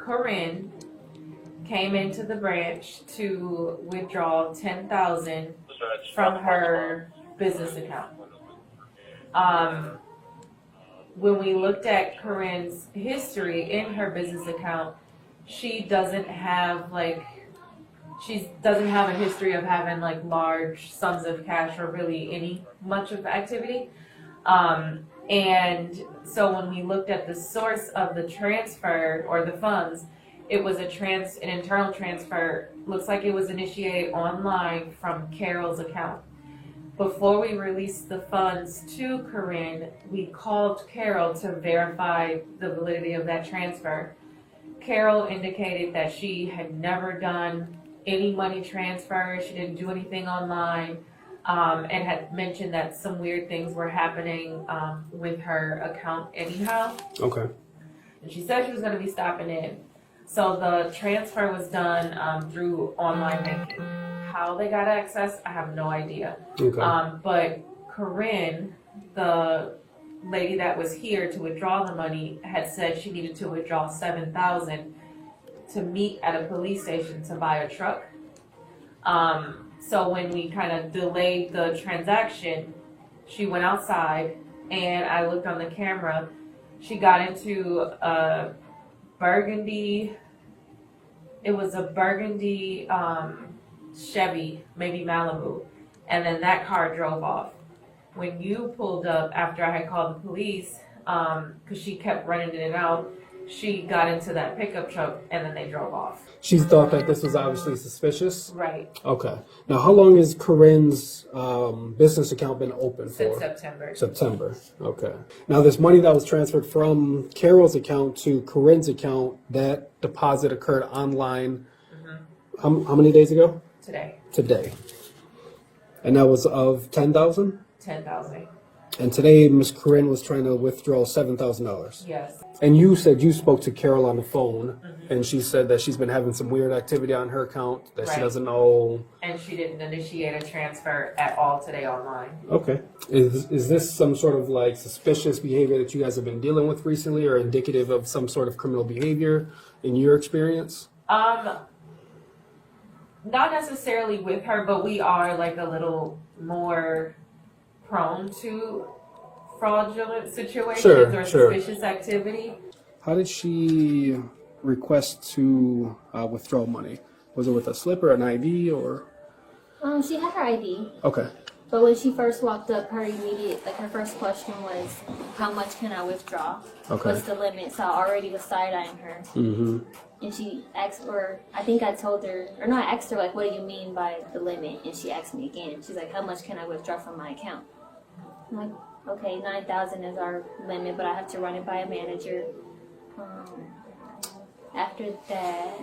Corinne came into the branch to withdraw $10,000 from her business account. When we looked at Corinne's history in her business account, she doesn't have a history of having like large sums of cash or really any much of activity. And so when we looked at the source of the transfer or the funds, it was an internal transfer. Looks like it was initiated online from Carol's account. Before we released the funds to Corinne, we called Carol to verify the validity of that transfer. Carol indicated that she had never done any money transfer. She didn't do anything online, and had mentioned that some weird things were happening with her account anyhow. Okay. And she said she was going to be stopping in. So the transfer was done through online banking. How they got access, I have no idea. Okay. But Corinne, the lady that was here to withdraw the money, had said she needed to withdraw $7,000 to meet at a police station to buy a truck. So when we kind of delayed the transaction, she went outside and I looked on the camera. She got into a burgundy, it was a burgundy Chevy, maybe Malibu, and then that car drove off. When you pulled up after I had called the police, because she kept running in and out, she got into that pickup truck and then they drove off. She thought that this was obviously suspicious? Right. Okay. Now, how long has Corinne's business account been open for? Since September. September. Okay. Now, this money that was transferred from Carol's account to Corinne's account, that deposit occurred online how many days ago? Today. And that was of $10,000? $10,000. And today, Ms. Corinne was trying to withdraw $7,000. Yes. And you said you spoke to Carol on the phone, and she said that she's been having some weird activity on her account that she doesn't know. And she didn't initiate a transfer at all today online. Okay. Is this some sort of like suspicious behavior that you guys have been dealing with recently, or indicative of some sort of criminal behavior in your experience? Not necessarily with her, but we are like a little more prone to fraudulent situations or suspicious activity. How did she request to withdraw money? Was it with a slip or an ID or? She had her ID. Okay. But when she first walked up, her first question was, how much can I withdraw? Okay. What's the limit? So I already was side-eyeing her. Mm-hmm. And she asked, or I think I told her, or no, I asked her, like, what do you mean by the limit? And she asked me again. She's like, how much can I withdraw from my account? I'm like, okay, $9,000 is our limit, but I have to run it by a manager. After that,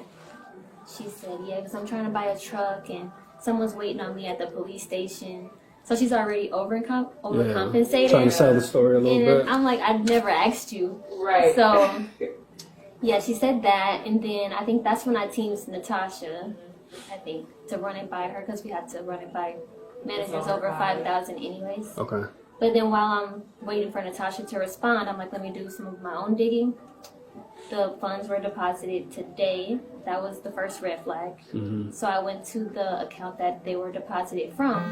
she said, yeah, because I'm trying to buy a truck and someone's waiting on me at the police station. So she's already overcompensated. Trying to sell the story a little bit. And I'm like, I never asked you. Right. So, yeah, she said that. And then I think that's when I teamed Natasha, I think, to run it by her because we had to run it by managers over 5,000 anyways. Okay. But then while I'm waiting for Natasha to respond, I'm like, let me do some of my own digging. The funds were deposited today. That was the first red flag. Mm-hmm. So I went to the account that they were deposited from.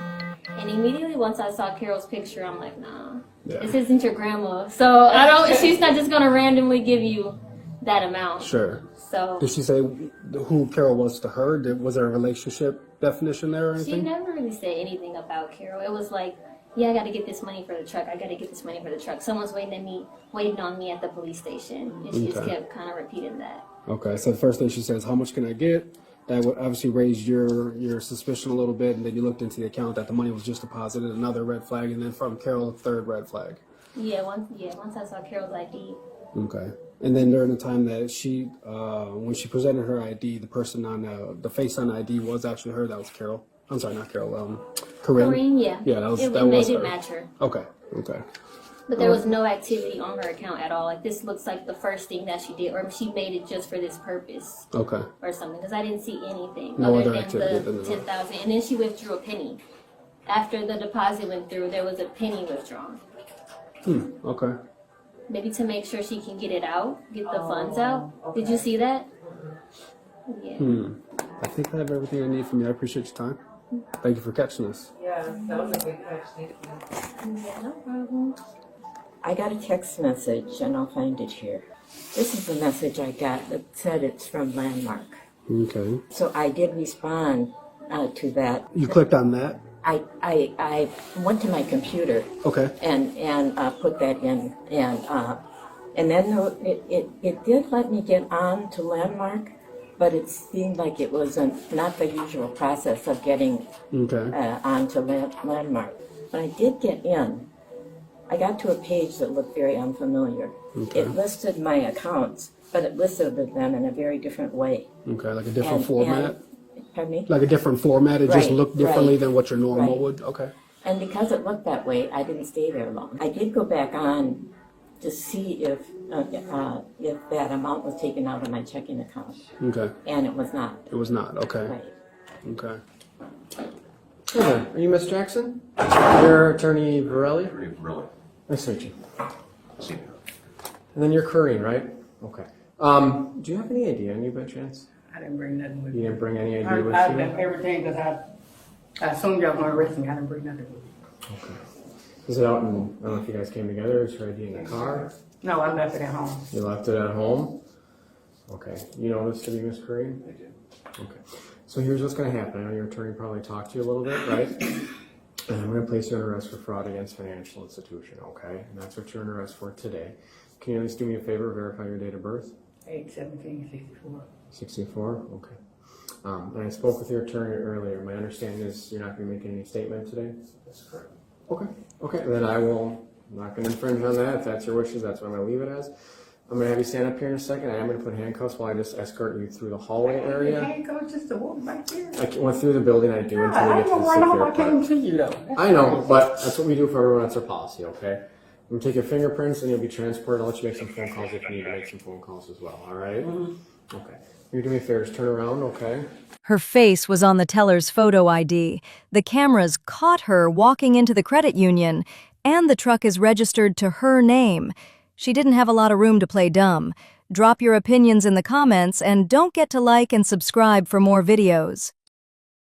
And immediately once I saw Carol's picture, I'm like, nah, this isn't your grandma. So she's not just going to randomly give you that amount. Sure. So did she say who Carol was to her? Was there a relationship definition there or anything? She never really said anything about Carol. It was like, yeah, I got to get this money for the truck. I got to get this money for the truck. Someone's waiting on me at the police station. And she just kept kind of repeating that. Okay, so the first thing she says, how much can I get? That would obviously raise your suspicion a little bit, and then you looked into the account that the money was just deposited, another red flag, and then from Carol, a third red flag. Once I saw Carol's ID. Okay. And then during the time that she, when she presented her ID, the person on the face on the ID was actually her. That was Carol. I'm sorry, not Carol. Corinne. Yeah. Yeah, that was it her. didn't match her. Okay. But there was no activity on her account at all. Like, this looks like the first thing that she did, or she made it just for this purpose. Okay. Or something, because I didn't see anything No other other activity than the $10,000. And then she withdrew a penny. After the deposit went through, there was a penny withdrawn. Okay. Maybe to make sure she can get it out, get the funds out. Okay. Did you see that? Yeah. I think I have everything I need from you. I appreciate your time. Thank you for catching us. Yeah, that was a good catch, thank you. Yeah, no problem. I got a text message, and I'll find it here. This is the message I got that said it's from Landmark. Okay. So I did respond to that. You clicked on that? I went to my computer Okay. and put that in, and then it did let me get on to Landmark, but it seemed like it was not the usual process of getting on to Landmark. When I did get in, I got to a page that looked very unfamiliar. Okay. It listed my accounts, but it listed them in a very different way. Okay, like a different format? Pardon me? Like a different format? It just Right, looked differently right, than what your normal right. would? Okay. And because it looked that way, I didn't stay there long. I did go back on to see if that amount was taken out of my checking account, Okay. and it was not. It was not. Okay. Right. Okay. Hey there, are you Miss Jackson? You're Attorney Borelli? Really? Nice to meet you. See. And then you're Corinne, right? Okay. Do you have any ID on you by chance? I didn't bring nothing with You me. didn't bring any ID with I you? left everything because I assumed y'all gonna arrest me. I didn't bring nothing with me. Okay. Is it out in, I don't know if you guys came together, is your ID in the car? No, I left it at home. You left it at home? Okay. You know this to be Miss Corinne? I did. Okay. So here's what's going to happen. I know your attorney probably talked to you a little bit, right? And I'm going to place you under arrest for fraud against financial institution, okay? And that's what you're under arrest for today. Can you at least do me a favor, verify your date of birth? 8/17/64. 64? Okay. And I spoke with your attorney earlier. My understanding is you're not going to make any statement today? That's correct. Okay. Okay, then I'm not going to infringe on that. If that's your wishes, that's what I'm going to leave it as. I'm going to have you stand up here in a second. I am going to put handcuffs while I just escort you through the hallway The area. handcuffs just to walk back here. I went through the building. I do until we I get ain't to gonna the run off. secure I part. came to you though. I know, but that's what we do for everyone. That's our policy, okay? I'm going to take your fingerprints and you'll be transported. I'll let you make some phone calls if you need to make some phone calls as well, all right? Okay. You do me a favor, just turn around, okay? Her face was on the teller's photo ID. The cameras caught her walking into the credit union, and the truck is registered to her name. She didn't have a lot of room to play dumb. Drop your opinions in the comments and don't forget to like and subscribe for more videos.